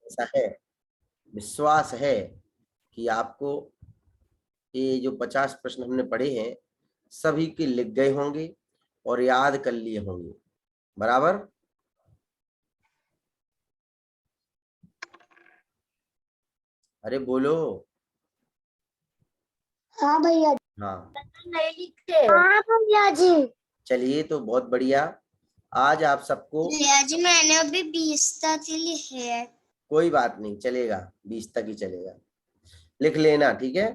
ऐसा है, विश्वास है कि आपको ये जो 50 प्रश्न हमने पढ़े हैं सभी के लिख गए होंगे और याद कर लिए होंगे। बराबर? अरे बोलो। हाँ भैया। हाँ नहीं लिखते। हाँ भैया जी। चलिए, तो बहुत बढ़िया। आज आप सबको, भैया जी मैंने अभी 20 तक लिखे हैं। कोई बात नहीं, चलेगा, 20 तक ही चलेगा, लिख लेना, ठीक है।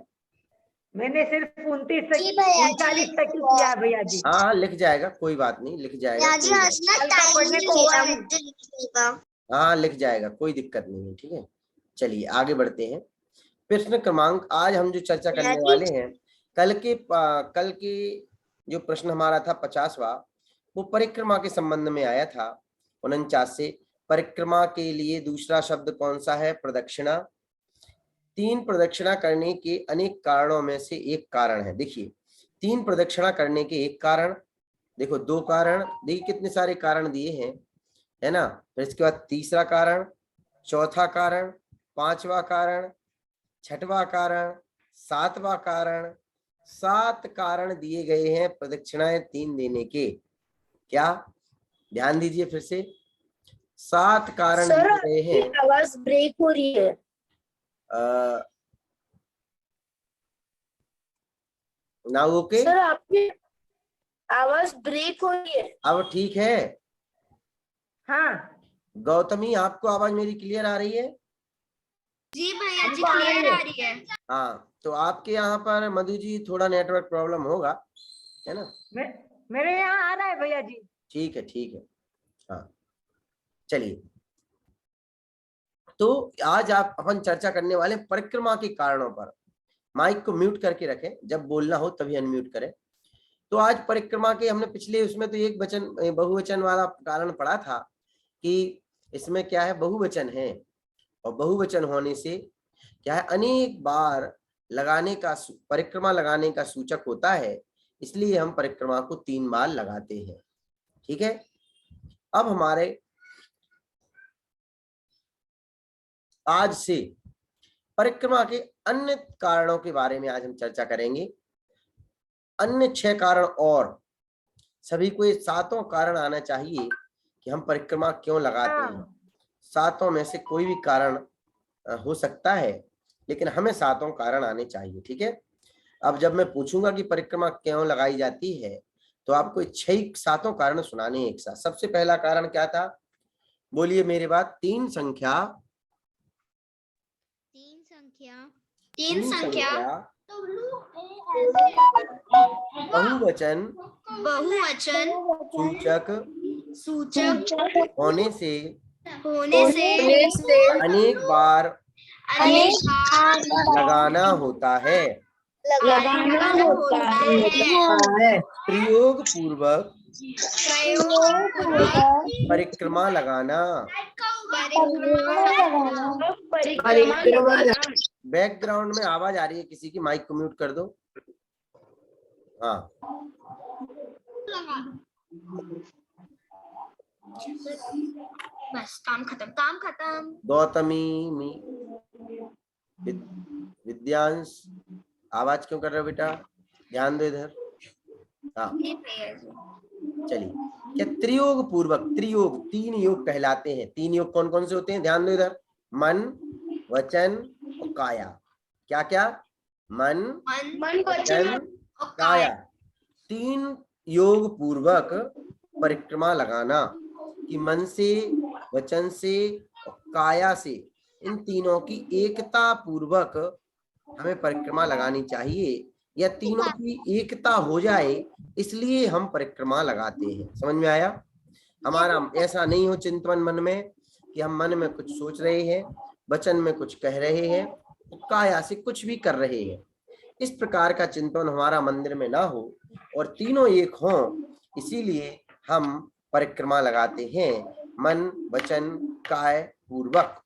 मैंने सिर्फ 29 जी तक भैया जी 39 तक ही किया है भैया जी। हाँ लिख जाएगा, कोई बात नहीं, लिख जाएगा, भैया जी कोई आज ना कल तक टाइम पढ़ने नहीं को हुआ मिला नहीं। मुझे लिखने का। हाँ लिख जाएगा, कोई दिक्कत नहीं है, ठीक है। चलिए आगे बढ़ते हैं। प्रश्न क्रमांक, आज हम जो चर्चा भैया करने जी वाले हैं, कल के जो प्रश्न हमारा था 50वां, वो परिक्रमा के संबंध में आया था 49 से। परिक्रमा के लिए दूसरा शब्द कौन सा है? प्रदक्षिणा। 3 प्रदक्षिणा करने के अनेक कारणों में से एक कारण है। देखिए, 3 प्रदक्षिणा करने के एक कारण, देखो 2 कारण, देखिए कितने सारे कारण दिए हैं, है ना। फिर इसके बाद तीसरा कारण, चौथा कारण, पांचवा कारण, छठवां कारण, सातवां कारण, 7 कारण दिए गए हैं प्रदक्षिणाएं 3 देने के। क्या? ध्यान दीजिए फिर से, 7 कारण सर दिए गए हैं। आपकी आवाज ब्रेक हो रही है। Now okay? सर आपकी आवाज ब्रेक हो रही है। अब ठीक है? हाँ गौतमी, आपको आवाज मेरी क्लियर आ रही है? जी भैया जी हमको आ रही क्लियर है। आ रही है। हाँ, तो आपके यहाँ पर मधु जी थोड़ा नेटवर्क प्रॉब्लम होगा, है ना। मेरे यहाँ आ रहा है भैया जी। ठीक है, ठीक है। हाँ चलिए, तो आज आप अपन चर्चा करने वाले परिक्रमा के कारणों पर। माइक को म्यूट करके रखें, जब बोलना हो तभी अनम्यूट करें। तो आज परिक्रमा के, हमने पिछले उसमें तो एक वचन बहुवचन वाला कारण पढ़ा था कि इसमें क्या है, बहुवचन है, और बहुवचन होने से क्या है, अनेक बार लगाने का, परिक्रमा लगाने का सूचक होता है, इसलिए हम परिक्रमा को 3 बार लगाते हैं, ठीक है। अब हमारे आज से परिक्रमा के अन्य कारणों के बारे में आज हम चर्चा करेंगे। अन्य 6 कारण, और सभी को ये 7 कारण आना चाहिए कि हम परिक्रमा क्यों लगाते हैं। 7 में से कोई भी कारण हो सकता है, लेकिन हमें 7 कारण आने चाहिए, ठीक है। अब जब मैं पूछूंगा कि परिक्रमा क्यों लगाई जाती है, तो आपको 7 कारण सुनाने हैं एक साथ। सबसे पहला कारण क्या था? बोलिए मेरे बाद। तीन संख्या बहुवचन सूचक होने से अनेक बार लगाना होता है। प्रयोग पूर्वक परिक्रमा लगाना। बैकग्राउंड में आवाज आ रही है किसी की, माइक को म्यूट कर दो। हाँ बस काम खत्म। गौतमी, विद्यांश, आवाज क्यों कर रहे हो बेटा? ध्यान दो इधर। हाँ चलिए, क्या त्रियोग पूर्वक, त्रियोग 3 योग कहलाते हैं। 3 योग कौन कौन से होते हैं? ध्यान दो इधर। मन, वचन और काया। क्या क्या? मन, वचन, काया। 3 योग पूर्वक परिक्रमा लगाना, कि मन से, वचन से और काया से, इन तीनों की एकता पूर्वक हमें परिक्रमा लगानी चाहिए। या तीनों की एकता हो जाए, इसलिए हम परिक्रमा लगाते हैं। समझ में आया? हमारा ऐसा नहीं हो चिंतन मन में कि हम मन में कुछ सोच रहे हैं, वचन में कुछ कह रहे हैं, काया से कुछ भी कर रहे हैं। इस प्रकार का चिंतन हमारा मंदिर में ना हो और तीनों एक हों, इसीलिए हम परिक्रमा लगाते हैं, मन, वचन, काय पूर्वक।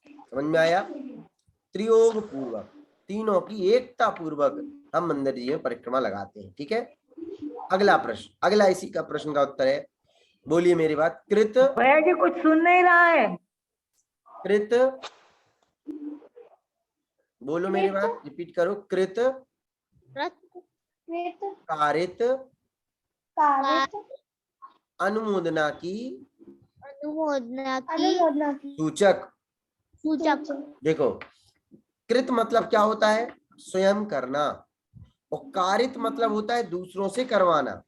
समझ में आया? त्रियोग पूर्वक, तीनों की एकता पूर्वक हम मंदिर जी में परिक्रमा लगाते हैं, ठीक है। अगला प्रश्न, अगला इसी का प्रश्न का उत्तर है। बोलिए मेरी बात। कृत भैया जी कुछ सुन नहीं रहा है। कृत, बोलो मेरी बात, रिपीट करो। कृत, कारित, अनुमोदना की, सूचक। देखो, कृत मतलब क्या होता है? स्वयं करना। और कारित मतलब होता है दूसरों से करवाना।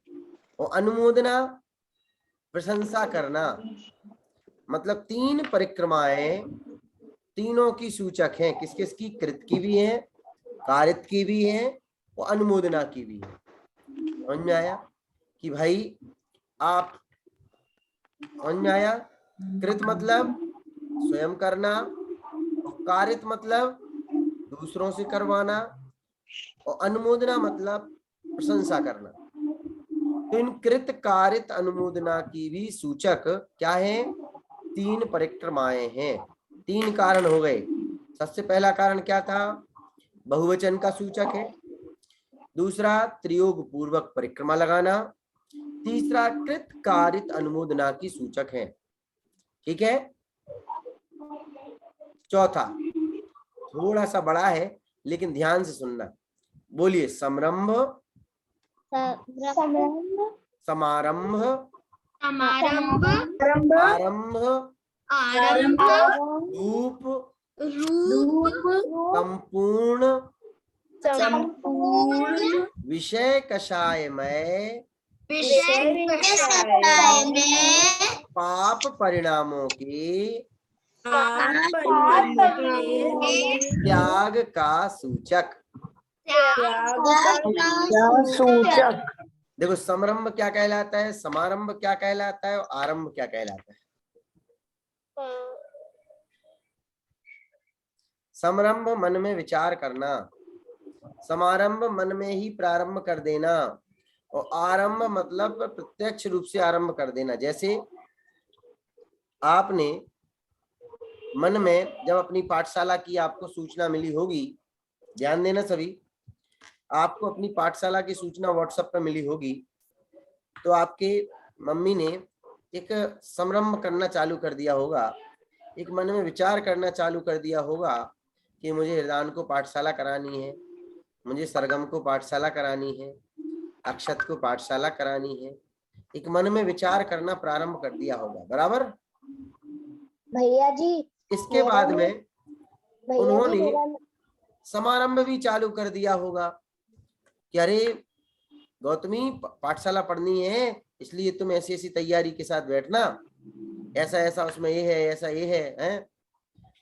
और अनुमोदना प्रशंसा करना। मतलब 3 परिक्रमाएं तीनों की सूचक हैं। किस किस की? कृत की भी है, कारित की भी है और अनुमोदना की भी है। समझ में आया कि भाई आप समझ में आया? कृत मतलब स्वयं करना, और कारित मतलब दूसरों से करवाना, और अनुमोदना मतलब प्रशंसा करना। तो इन कृत, कारित, अनुमोदना की भी सूचक क्या है? 3 परिक्रमाएं हैं। 3 कारण हो गए। सबसे पहला कारण क्या था? बहुवचन का सूचक है। दूसरा, त्रियोग पूर्वक परिक्रमा लगाना। तीसरा, कृत, कारित, अनुमोदना की सूचक है। ठीक है। चौथा थोड़ा सा बड़ा है, लेकिन ध्यान से सुनना। बोलिए। समरंभ, समारंभ, आरंभ, रूप, संपूर्ण, विषय कषायमय, पाप परिणामों के त्याग का सूचक। देखो, समारंभ क्या कहलाता है, समारंभ क्या कहलाता है और आरंभ क्या कहलाता है? समारंभ मन में विचार करना, समारंभ मन में ही प्रारंभ कर देना, और आरंभ मतलब प्रत्यक्ष रूप से आरंभ कर देना। जैसे आपने मन में जब अपनी पाठशाला की आपको सूचना मिली होगी, ध्यान देना सभी, आपको अपनी पाठशाला की सूचना व्हाट्सएप पर मिली होगी, तो आपके मम्मी ने एक समारंभ करना चालू कर दिया होगा, एक मन में विचार करना चालू कर दिया होगा कि मुझे हृदान को पाठशाला करानी है, मुझे सरगम को पाठशाला करानी है, अक्षत को पाठशाला करानी है। एक मन में विचार करना प्रारंभ कर दिया होगा, बराबर भैया जी। इसके बाद में उन्होंने समारंभ भी चालू कर दिया होगा कि अरे गौतमी, पाठशाला पढ़नी है, इसलिए तुम ऐसी ऐसी तैयारी के साथ बैठना, ऐसा ऐसा उसमें ये है, ऐसा ये है।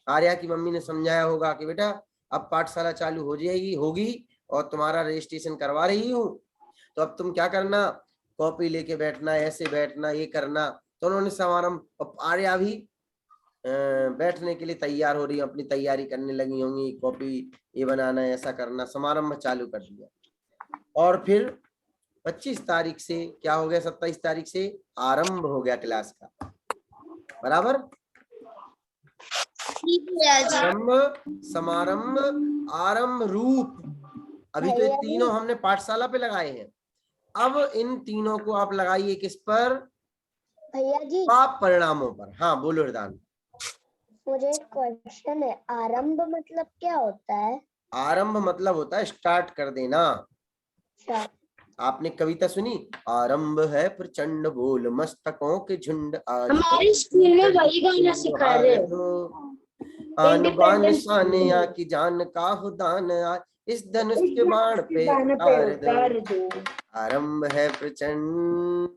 आर्या की मम्मी ने समझाया होगा कि बेटा अब पाठशाला चालू हो जाएगी, होगी, और तुम्हारा रजिस्ट्रेशन करवा रही हूँ, तो अब तुम क्या करना, कॉपी लेके बैठना, ऐसे बैठना, ये करना। तो उन्होंने समारंभ, आर्या भी बैठने के लिए तैयार हो रही, अपनी तैयारी करने लगी होंगी, कॉपी ये बनाना, ऐसा करना, समारंभ चालू कर दिया। और फिर 25 तारीख से क्या हो गया, 27 तारीख से आरंभ हो गया क्लास का, बराबर। समारंभ, आरंभ, रूप। अभी तो ये तीनों हमने पाठशाला पे लगाए हैं। अब इन तीनों को आप लगाइए किस पर? भैया जी, पाप परिणामों पर। हाँ बोलो हृदान। मुझे एक क्वेश्चन है, आरंभ मतलब क्या होता है? आरंभ मतलब होता है स्टार्ट कर देना। आपने कविता सुनी? आरंभ है प्रचंड बोल मस्तकों के झुंड, आज हमारे स्कूल में वही गाना सिखा रहे आन बान शान या की जान का हुदान, इस धनुष के बाण पे उतार दो। आरंभ है प्रचंड,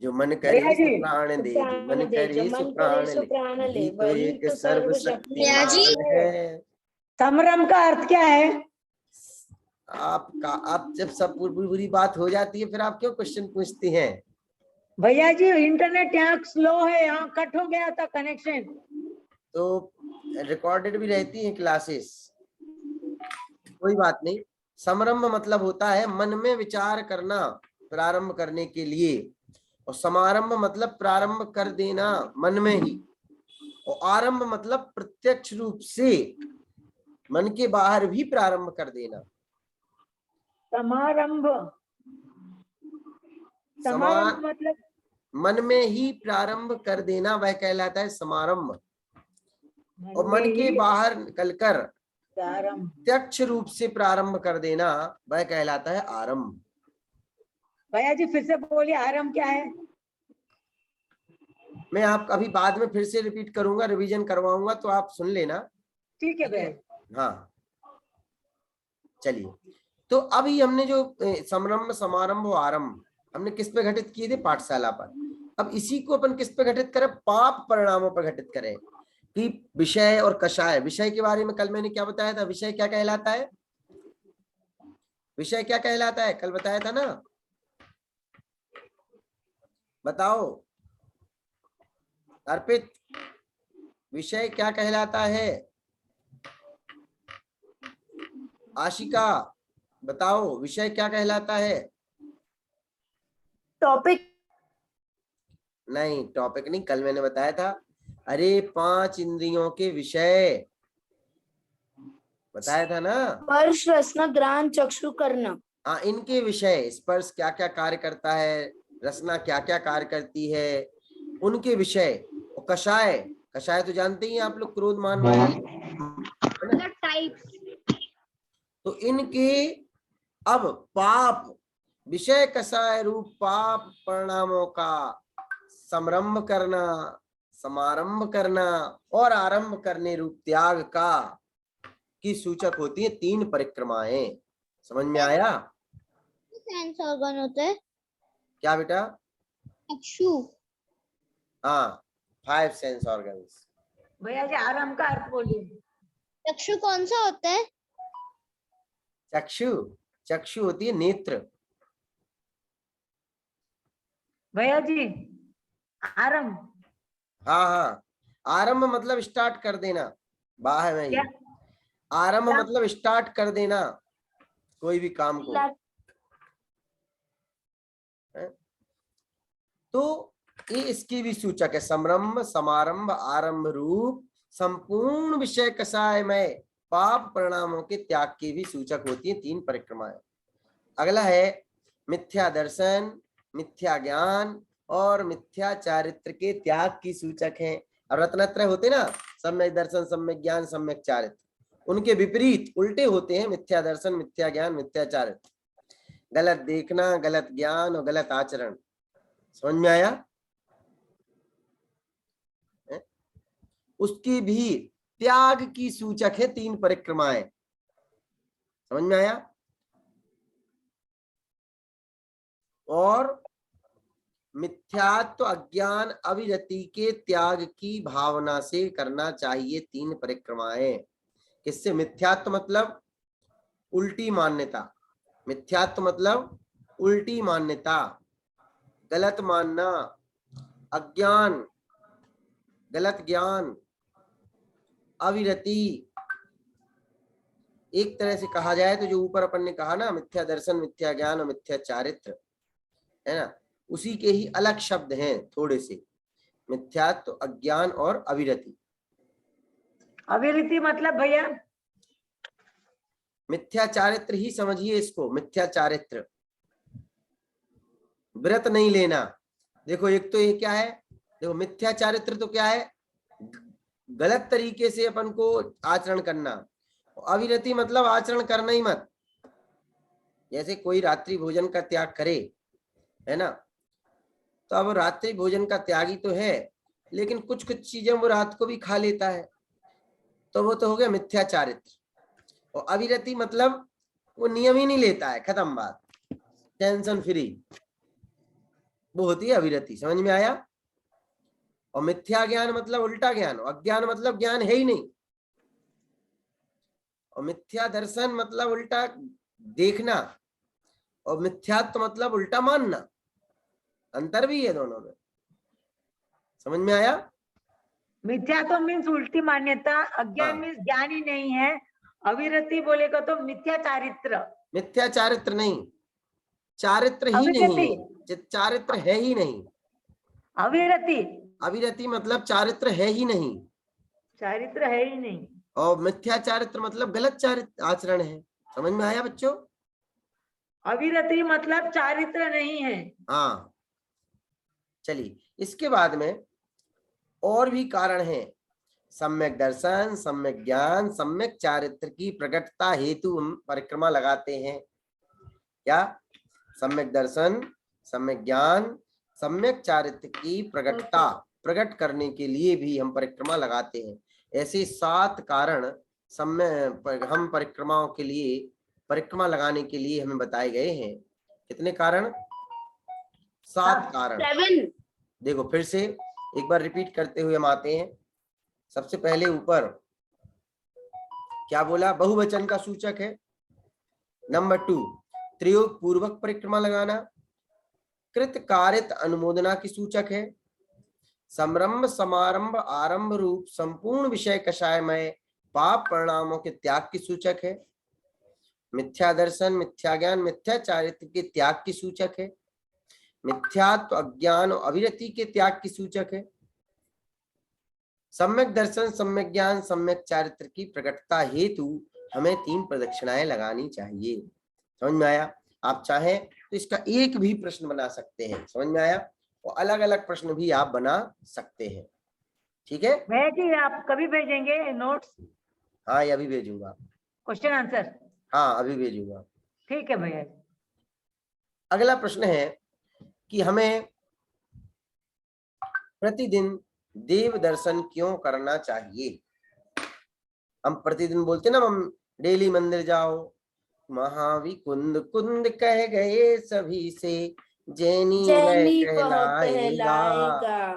जो मन करे सो प्राण दे, जो मन करे सो प्राण ले, यही तो एक सर्वशक्तिमान है। समारंभ का अर्थ क्या है? आपका, आप जब सब बुरी बात हो जाती है फिर आप क्यों क्वेश्चन पूछती हैं? भैया जी इंटरनेट यहाँ स्लो है, यहाँ कट हो गया था कनेक्शन। तो रिकॉर्डेड भी रहती है क्लासेस, कोई बात नहीं। समारंभ मतलब होता है मन में विचार करना प्रारंभ करने के लिए, और समारंभ मतलब प्रारंभ कर देना मन में ही, और आरंभ मतलब प्रत्यक्ष रूप से मन के बाहर भी प्रारंभ कर देना। समारंभ, समारंभ मतलब मन में ही प्रारंभ कर देना, वह कहलाता है समारंभ। और मन के बाहर निकलकर आरंभ। प्रत्यक्ष रूप से प्रारंभ कर देना वह कहलाता है आरंभ। भैया जी फिर से बोलिए, आरंभ क्या है? मैं आप अभी बाद में फिर से रिपीट करूंगा, रिवीजन करवाऊंगा, तो आप सुन लेना। ठीक है भैया। हाँ चलिए, तो अभी हमने जो समारंभ, समारंभ और आरंभ हमने किस पे घटित किए थे? पाठशाला पर। अब इसी को अपन किस पे घटित करें? पाप परिणामों पर घटित करें कि विषय और कषाय। विषय के बारे में कल मैंने क्या बताया था? विषय क्या कहलाता है? विषय क्या कहलाता है? कल बताया था ना, बताओ अर्पित, विषय क्या कहलाता है? आशिका बताओ, विषय क्या कहलाता है? टॉपिक। नहीं, टॉपिक नहीं, कल मैंने बताया था। अरे 5 इंद्रियों के विषय बताया था ना। स्पर्श, रसना, घ्राण, चक्षु, कर्ण। हाँ, इनके विषय। स्पर्श क्या क्या कार्य करता है, रसना क्या क्या कार्य करती है, उनके विषय। और कषाय, कषाय तो जानते ही हैं आप लोग, क्रोध मान माया, है ना? तो इनके अब पाप विषय कषाय रूप पाप परिणामों का समारंभ करना, समारंभ करना और आरंभ करने रूप त्याग का की सूचक होती है 3 परिक्रमाएं। समझ में आया? सेंस ऑर्गन होते हैं। क्या बेटा? चक्षु। हाँ, 5 सेंस ऑर्गन्स। भैया जी आरंभ का अर्थ बोलिए। चक्षु कौन सा होता है? चक्षु, चक्षु होती है नेत्र। भैया जी आरंभ। हाँ हाँ, आरंभ मतलब स्टार्ट कर देना, बाहर में ही। क्या? आरंभ मतलब स्टार्ट कर देना कोई भी काम को। तो ये इसकी भी सूचक है। समरंभ, समारंभ, आरंभ रूप संपूर्ण विषय कषाय में पाप परिणामों के त्याग की भी सूचक होती है 3 परिक्रमाएं। अगला है मिथ्या दर्शन, मिथ्या ज्ञान और मिथ्या चारित्र के त्याग की सूचक है। और रत्नत्रय होते ना, सम्यक दर्शन, सम्यक ज्ञान, सम्यक चारित्र, उनके विपरीत उल्टे होते हैं मिथ्या दर्शन, मिथ्या ज्ञान, मिथ्या चारित्र। गलत देखना, गलत ज्ञान और गलत आचरण। समझ में आया? उसकी भी त्याग की सूचक है 3 परिक्रमाएं। समझ में आया? और मिथ्यात्व, अज्ञान, अविरति के त्याग की भावना से करना चाहिए 3 परिक्रमाएं। किससे? मिथ्यात्व मतलब उल्टी मान्यता, मिथ्यात्व मतलब उल्टी मान्यता, गलत मानना, अज्ञान, गलत ज्ञान, अविरति। एक तरह से कहा जाए तो जो ऊपर अपन ने कहा ना, मिथ्या दर्शन, मिथ्या ज्ञान और मिथ्या चारित्र, है ना, उसी के ही अलग शब्द हैं थोड़े से। मिथ्यात्व, अज्ञान और अविरति। अविरति मतलब भैया? मिथ्या चारित्र ही समझिए इसको, मिथ्या चारित्र। व्रत नहीं लेना। देखो एक तो ये क्या है, देखो मिथ्या चारित्र तो क्या है? गलत तरीके से अपन को आचरण करना। अविरति मतलब आचरण करना ही मत। जैसे कोई रात्रि भोजन का त्याग करे, है ना, तो अब रात्रि भोजन का त्यागी तो है, लेकिन कुछ कुछ चीजें वो रात को भी खा लेता है, तो वो तो हो गया मिथ्या चारित्र। और अविरति मतलब वो नियम ही नहीं लेता है, खत्म बात, टेंशन फ्री, वो होती है अविरति। समझ में आया? और मिथ्या ज्ञान मतलब उल्टा ज्ञान, अज्ञान मतलब ज्ञान है ही नहीं। और मिथ्या दर्शन मतलब उल्टा देखना, और मिथ्यात्व मतलब उल्टा मानना। अंतर भी है दोनों में। समझ में आया? मिथ्या तो मीन्स उल्टी मान्यता, अज्ञान मीन्स ज्ञान ही नहीं है, अविरति बोलेगा तो मिथ्या चारित्र। मिथ्या चारित्र नहीं, चारित्र ही नहीं, चारित्र है ही नहीं। अविरति, अविरति मतलब चारित्र है ही नहीं, चारित्र है ही नहीं। और मिथ्या चारित्र मतलब गलत चारित्र आचरण है। समझ में आया बच्चों? अविरति मतलब चारित्र नहीं है। हाँ, चलिए इसके बाद में और भी कारण हैं। सम्यक दर्शन, सम्यक ज्ञान, सम्यक चारित्र की प्रकटता हेतु हम परिक्रमा लगाते हैं। क्या? सम्यक दर्शन, सम्यक ज्ञान, सम्यक चारित्र की प्रकटता प्रकट करने के लिए भी हम परिक्रमा लगाते हैं। ऐसे 7 कारण हम परिक्रमाओं के लिए, परिक्रमा लगाने के लिए हमें बताए गए हैं। कितने कारण? 7 कारण। देखो फिर से एक बार रिपीट करते हुए हम आते हैं। सबसे पहले ऊपर क्या बोला? बहुवचन का सूचक है। नंबर 2, त्रियोग पूर्वक परिक्रमा लगाना। कृत कारित अनुमोदना की सूचक है। संरंभ समारंभ आरंभ रूप संपूर्ण विषय कषायमय पाप परिणामों के त्याग की सूचक है। मिथ्या दर्शन, मिथ्या ज्ञान, मिथ्या चारित्र के त्याग की सूचक है। मिथ्यात्व, अज्ञान और अविरति के त्याग की सूचक है। सम्यक दर्शन, सम्यक ज्ञान, सम्यक चारित्र की प्रकटता हेतु हमें 3 प्रदक्षिणाएं लगानी चाहिए। समझ में आया? आप चाहें तो इसका एक भी प्रश्न बना सकते हैं। समझ में आया? और अलग अलग प्रश्न भी आप बना सकते हैं। ठीक है भैया जी, आप कभी भेजेंगे नोट्स? हाँ, ये अभी भेजूंगा। Question answer? हाँ, अभी भेजूंगा। ठीक है भैया। अगला प्रश्न है कि हमें प्रतिदिन देव दर्शन क्यों करना चाहिए? हम प्रतिदिन बोलते ना, हम डेली मंदिर जाओ, महावी कुंद कुंद कह गए सभी से, जैनी वह कहलाएगा।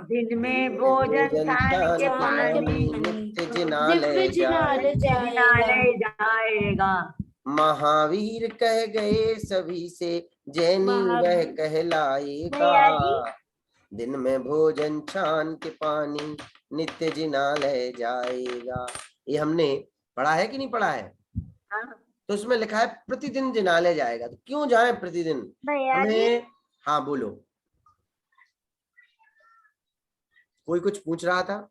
दिन में भोजन छान के पानी, नित्य जिनालय जिनालय जाएगा। महावीर कह गए सभी से, जैनी वह कहलाएगा। दिन में भोजन छान के पानी, नित्य जिनालय जाएगा। ये हमने पढ़ा है कि नहीं पढ़ा है? हाँ। तो उसमें लिखा है प्रतिदिन जिनालय जाएगा। तो क्यों जाए प्रतिदिन? हमें, हाँ बोलो, कोई कुछ पूछ रहा था?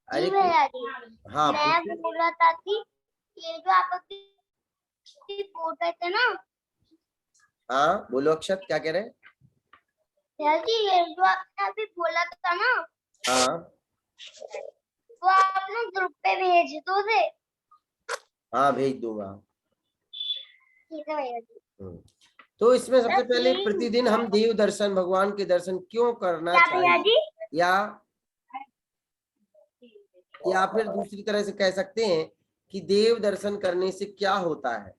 अरे हाँ, मैं बोल रहा था कि ये जो आप बोल रहे थे ना, हाँ बोलो अक्षत, क्या कह रहे हैं? जी ये जो आपने अभी बोला था ना, हाँ वो आप ना ग्रुप पे भेज दो दे। हाँ, भेज दूंगा। ठीक है भैया जी। तो इसमें सबसे पहले प्रतिदिन हम देव दर्शन, भगवान के दर्शन क्यों करना चाहिए? या फिर दूसरी तरह से कह सकते हैं कि देव दर्शन करने से क्या होता है?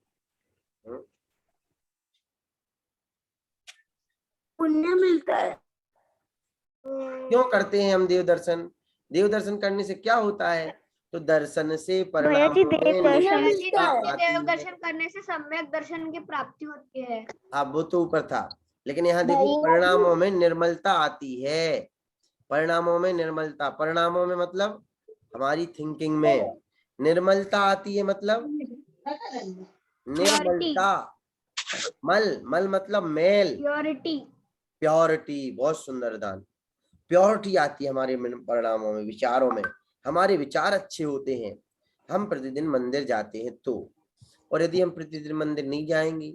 पुण्य मिलता है। क्यों करते हैं हम देव दर्शन? देव दर्शन करने से क्या होता है? तो दर्शन से परिणाम देव दर्शन करने से सम्यक दर्शन की प्राप्ति होती है। हाँ, वो तो ऊपर था, लेकिन यहाँ देखो परिणामों में निर्मलता आती है। परिणामों में निर्मलता, परिणामों में मतलब हमारी थिंकिंग में निर्मलता आती है। मतलब निर्मलता, मल मतलब मेल, प्योरिटी। प्योरिटी, बहुत सुंदर दान। प्योरिटी आती है हमारे परिणामों में, विचारों में। हमारे विचार अच्छे होते हैं, हम प्रतिदिन मंदिर जाते हैं तो। और यदि हम प्रतिदिन मंदिर नहीं जाएंगे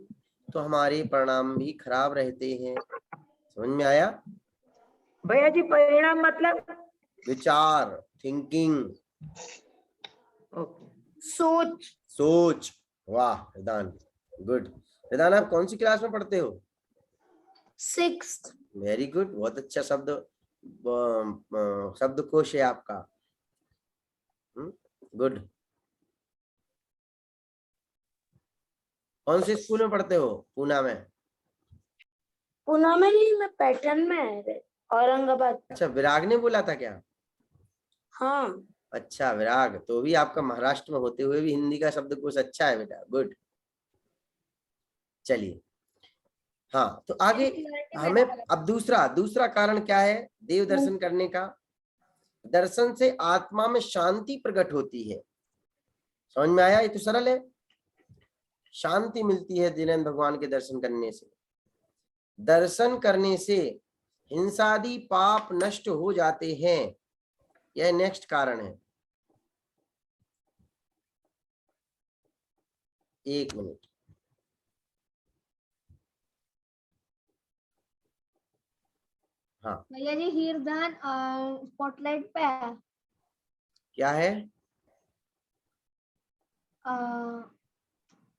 तो हमारे परिणाम भी खराब रहते हैं। समझ में आया? भैया जी, परिणाम मतलब विचार, थिंकिंग, सोच। वाह रिदान, गुड। रिदान, आप कौन सी क्लास में पढ़ते हो? 6th। वेरी गुड, बहुत अच्छा शब्दकोश है आपका। गुड। कौन से स्कूल में पढ़ते हो? पूना में? पूना में नहीं, मैं पैटर्न में है, औरंगाबाद। अच्छा, विराग ने बोला था क्या? हाँ। अच्छा विराग, तो भी आपका महाराष्ट्र में होते हुए भी हिंदी का शब्दकोश अच्छा है बेटा, गुड। चलिए, हाँ तो आगे हमें अब दूसरा कारण क्या है देव दर्शन करने का? दर्शन से आत्मा में शांति प्रकट होती है। समझ में आया? ये तो सरल है। शांति मिलती है धीरेन्द्र भगवान के दर्शन करने से। दर्शन करने से हिंसादि पाप नष्ट हो जाते हैं। यह नेक्स्ट कारण है। एक मिनट, हाँ भैया जी हीरधान स्पॉटलाइट पे है। क्या है?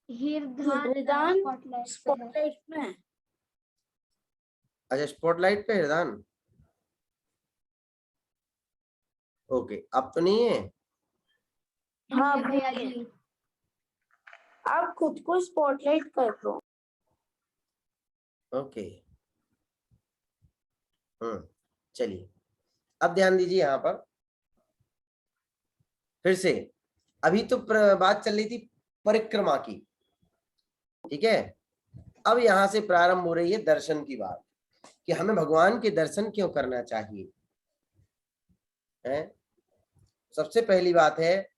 हीरधान स्पॉटलाइट पे है। अच्छा स्पॉटलाइट पे हृदान, ओके अब तो नहीं है। हाँ भैया जी आप खुद को स्पॉटलाइट कर दो। ओके चलिए अब ध्यान दीजिए यहाँ पर फिर से। अभी तो बात चल रही थी परिक्रमा की, ठीक है। अब यहाँ से प्रारंभ हो रही है दर्शन की बात, कि हमें भगवान के दर्शन क्यों करना चाहिए है। सबसे पहली बात है,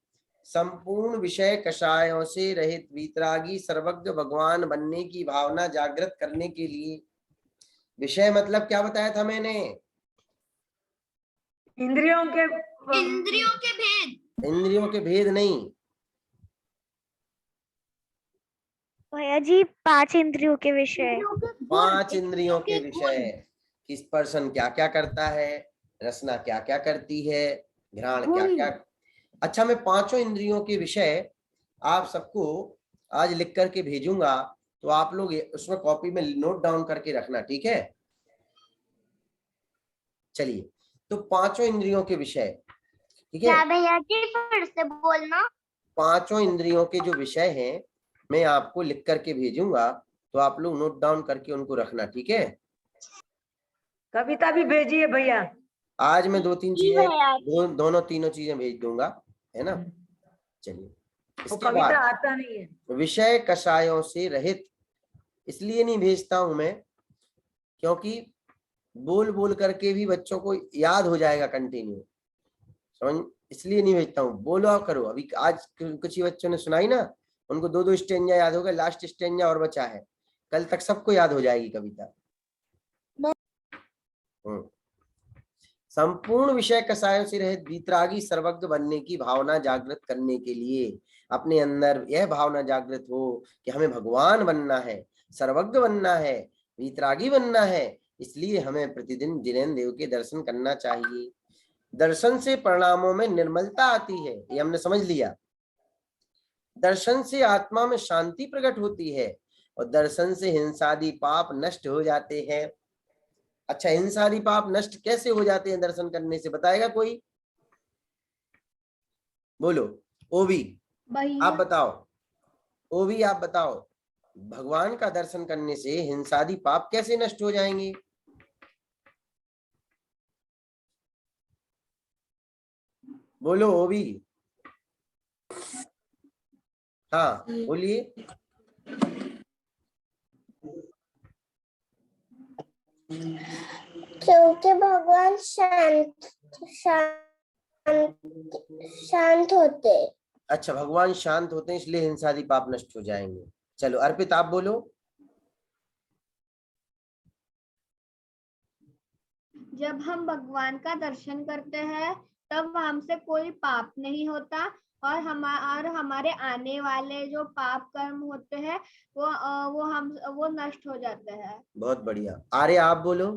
संपूर्ण विषय कषायों से रहित वीतरागी सर्वज्ञ भगवान बनने की भावना जागृत करने के लिए। विषय मतलब क्या बताया था मैंने? इंद्रियों के भेद। इंद्रियों के भेद नहीं भैया जी 5 इंद्रियों के विषय। 5 इंद्रियों के विषय। किस पर्सन क्या क्या करता है, रसना क्या क्या करती है, घ्राण क्या क्या। अच्छा मैं 5 इंद्रियों के विषय आप सबको आज लिख करके भेजूंगा, तो आप लोग उसमें कॉपी में नोट डाउन करके रखना, ठीक है। चलिए तो 5 इंद्रियों के विषय, ठीक है। क्या भैया जी फिर से बोलना। 5 इंद्रियों के जो विषय हैं मैं आपको लिख करके भेजूंगा, तो आप लोग नोट डाउन करके उनको रखना, ठीक है। कविता भी भेजिए भैया। आज मैं 2-3 चीजें दोनों तीनों चीजें भेज दूंगा, है ना। चलिए वो इसके कविता बाद आता नहीं है। विषय कषायों से रहित, इसलिए नहीं भेजता हूं मैं क्योंकि बोल बोल करके भी बच्चों को याद हो जाएगा कंटिन्यू, समझ, इसलिए नहीं भेजता हूँ। बोलो करो, अभी आज कुछ ही बच्चों ने सुनाई ना, उनको 2-2 स्टेंजा याद हो गए, लास्ट स्टेंजा और बचा है, कल तक सबको याद हो जाएगी कविता। संपूर्ण विषय कषायों से रहित वीतरागी सर्वज्ञ बनने की भावना जागृत करने के लिए, अपने अंदर यह भावना जागृत हो कि हमें भगवान बनना है, सर्वज्ञ बनना है, वीतरागी बनना है, इसलिए हमें प्रतिदिन जिनेन्द्र देव के दर्शन करना चाहिए। दर्शन से परिणामों में निर्मलता आती है, ये हमने समझ लिया। दर्शन से आत्मा में शांति प्रकट होती है और दर्शन से हिंसादि पाप नष्ट हो जाते हैं। अच्छा हिंसादि पाप नष्ट कैसे हो जाते हैं दर्शन करने से, बताएगा कोई? बोलो ओवी आप बताओ, ओवी आप बताओ, भगवान का दर्शन करने से हिंसादि पाप कैसे नष्ट हो जाएंगे? बोलो ओवी, हाँ बोलिए। क्योंकि भगवान शांत शांत होते। अच्छा भगवान शांत होते हैं इसलिए हिंसादि पाप नष्ट हो जाएंगे। चलो अर्पित आप बोलो। जब हम भगवान का दर्शन करते हैं तब हमसे कोई पाप नहीं होता और हमारे आने वाले जो पाप कर्म होते हैं वो नष्ट हो जाते हैं। बहुत बढ़िया। आर्य आप बोलो।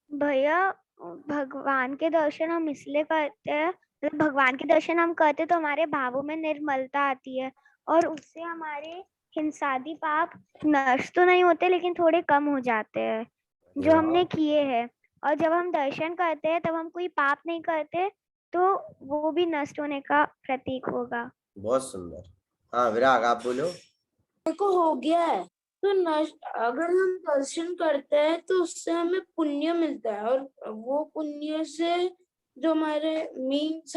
भैया भगवान के दर्शन हम इसलिए करते हैं, भगवान के दर्शन हम करते तो हमारे भावों में निर्मलता आती है और उससे हमारे हिंसादी पाप नष्ट तो नहीं होते लेकिन थोड़े कम हो जाते हैं जो हमने किए हैं। और जब हम दर्शन करते हैं तब हम कोई पाप नहीं करते तो वो भी नष्ट होने का प्रतीक होगा। बहुत सुंदर। हाँ विराग आप बोलो। को हो गया है तो नष्ट, अगर हम दर्शन करते हैं तो उससे हमें पुण्य मिलता है और वो पुण्य से जो हमारे मीन्स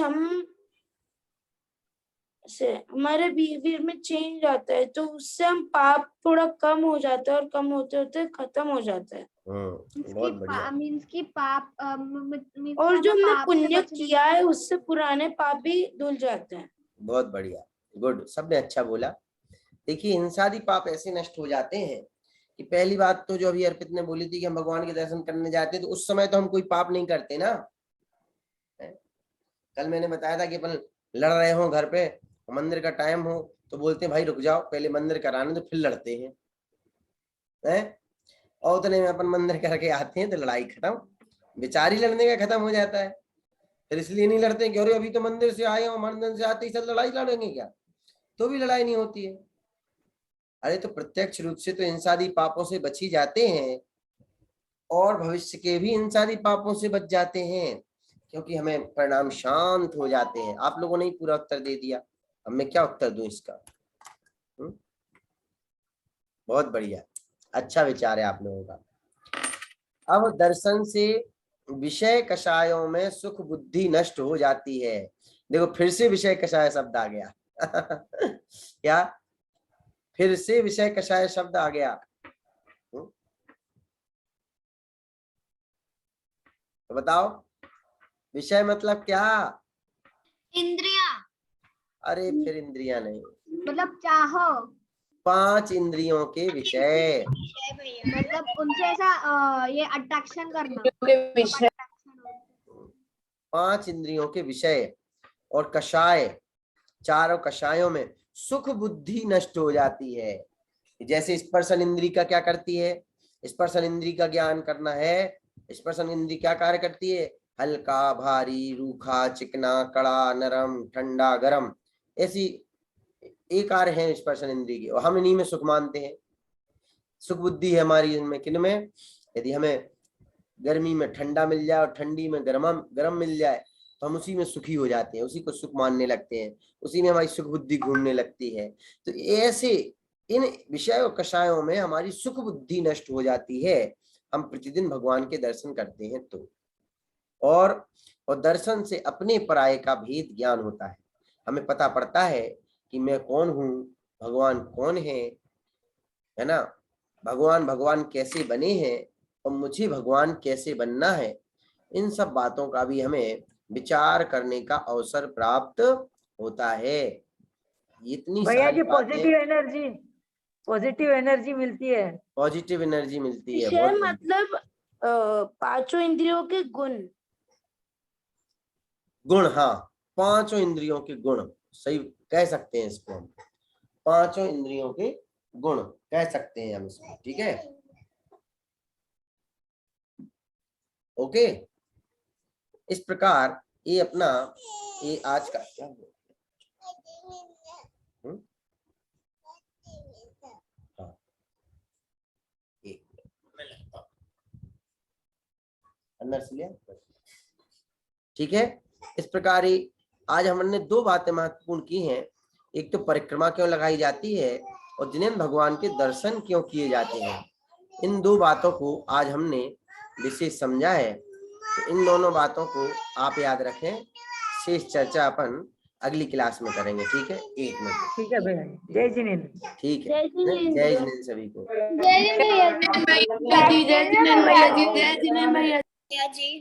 हमारे बिहेवियर में चेंज आता है तो उससे हम पाप थोड़ा कम हो जाता है और कम होते होते खत्म हो जाता है। बहुत बढ़िया। मीन्स की पाप और जो हमने पुण्य किया है उससे पुराने पाप भी धुल जाते हैं। बहुत बढ़िया, गुड, सबने अच्छा बोला। देखिए हिंसादि पाप ऐसे नष्ट हो जाते हैं कि पहली बात तो जो अभी अर्पित ने बोली थी कि हम भगवान के दर्शन करने जाते हैं तो उस समय तो हम कोई पाप नहीं करते ना। कल मैंने बताया था कि अपन लड़ रहे हो घर पे, मंदिर का टाइम हो तो बोलते हैं भाई रुक जाओ पहले मंदिर कराने तो फिर लड़ते हैं। है। और उतने में अपन मंदिर करके आते हैं तो लड़ाई खत्म, विचार ही लड़ने का खत्म हो जाता है। फिर इसलिए नहीं लड़ते कि अरे अभी तो मंदिर से आए हो, मंदिर से आते ही सब लड़ाई लड़ेंगे क्या, तो भी लड़ाई नहीं होती है। अरे तो प्रत्यक्ष रूप से तो इंसानी पापों से बच ही जाते हैं और भविष्य के भी इंसानी पापों से बच जाते हैं, क्योंकि हमें परिणाम शांत हो जाते हैं। आप लोगों ने ही पूरा उत्तर दे दिया, अब मैं क्या उत्तर दूं इसका। बहुत बढ़िया, अच्छा विचार है आप लोगों का। अब दर्शन से विषय कषायों में सुख बुद्धि नष्ट हो जाती है। देखो फिर से विषय कषाय शब्द आ गया क्या, फिर से विषय कषाय शब्द आ गया। तो बताओ विषय मतलब क्या। इंद्रिया, अरे फिर इंद्रियां नहीं, मतलब चाहो, 5 इंद्रियों के विषय। मतलब उनसे ऐसा ये अट्रैक्शन करना, 5 इंद्रियों के विषय और कषाय, चारों कषायों में सुख बुद्धि नष्ट हो जाती है। जैसे स्पर्शन इंद्री का क्या करती है, स्पर्शन इंद्री का ज्ञान करना है। स्पर्शन इंद्री क्या कार्य करती है, हल्का भारी रूखा चिकना कड़ा नरम ठंडा गरम, ऐसी एक कार्य है स्पर्शन इंद्री की, और हम इन्हीं में सुख मानते हैं। सुख बुद्धि है हमारी इनमें, किन में, यदि हमें गर्मी में ठंडा मिल जाए और ठंडी में गर्म मिल जाए तो हम उसी में सुखी हो जाते हैं, उसी को सुख मानने लगते हैं, उसी में हमारी सुख बुद्धि घूमने लगती है। तो ऐसे इन विषय और कषायों में हमारी सुख बुद्धि नष्ट हो जाती है, हम प्रतिदिन भगवान के दर्शन करते हैं तो। और दर्शन से अपने पराये का भेद ज्ञान होता है, हमें पता पड़ता है कि मैं कौन हूँ, भगवान कौन है ना, भगवान कैसे बने हैं और मुझे भगवान कैसे बनना है। इन सब बातों का भी हमें विचार करने का अवसर प्राप्त होता है। इतनी भैया सारी जी बातें, पॉजिटिव एनर्जी मिलती है। पॉजिटिव एनर्जी मिलती है। विषय बहुत बढ़िया। मतलब 5 इंद्रियों के गुण। गुण, हाँ 5 इंद्रियों के गुण, सही कह सकते हैं इसको हम, 5 इंद्रियों के गुण कह सकते हैं हम इसको, ठीक है। ओके, इस प्रकार ये अपना ये आज का क्या हुआ? हाँ, अंदर से लिया, ठीक है। इस प्रकार ही आज हमने 2 बातें महत्वपूर्ण की हैं, एक तो परिक्रमा क्यों लगाई जाती है और जिनेन्द्र भगवान के दर्शन क्यों किए जाते हैं। इन 2 बातों को आज हमने विशेष समझा है, तो इन दोनों बातों को आप याद रखें। शेष चर्चा अपन अगली क्लास में करेंगे, ठीक है। 1 मिनट, ठीक है भैया, जय जिनेन्द्र। ठीक है। जय जिनेन्द्र सभी को। जय जिनेन्द्र भैया जी, जय जिनेन्द्र भैया जी।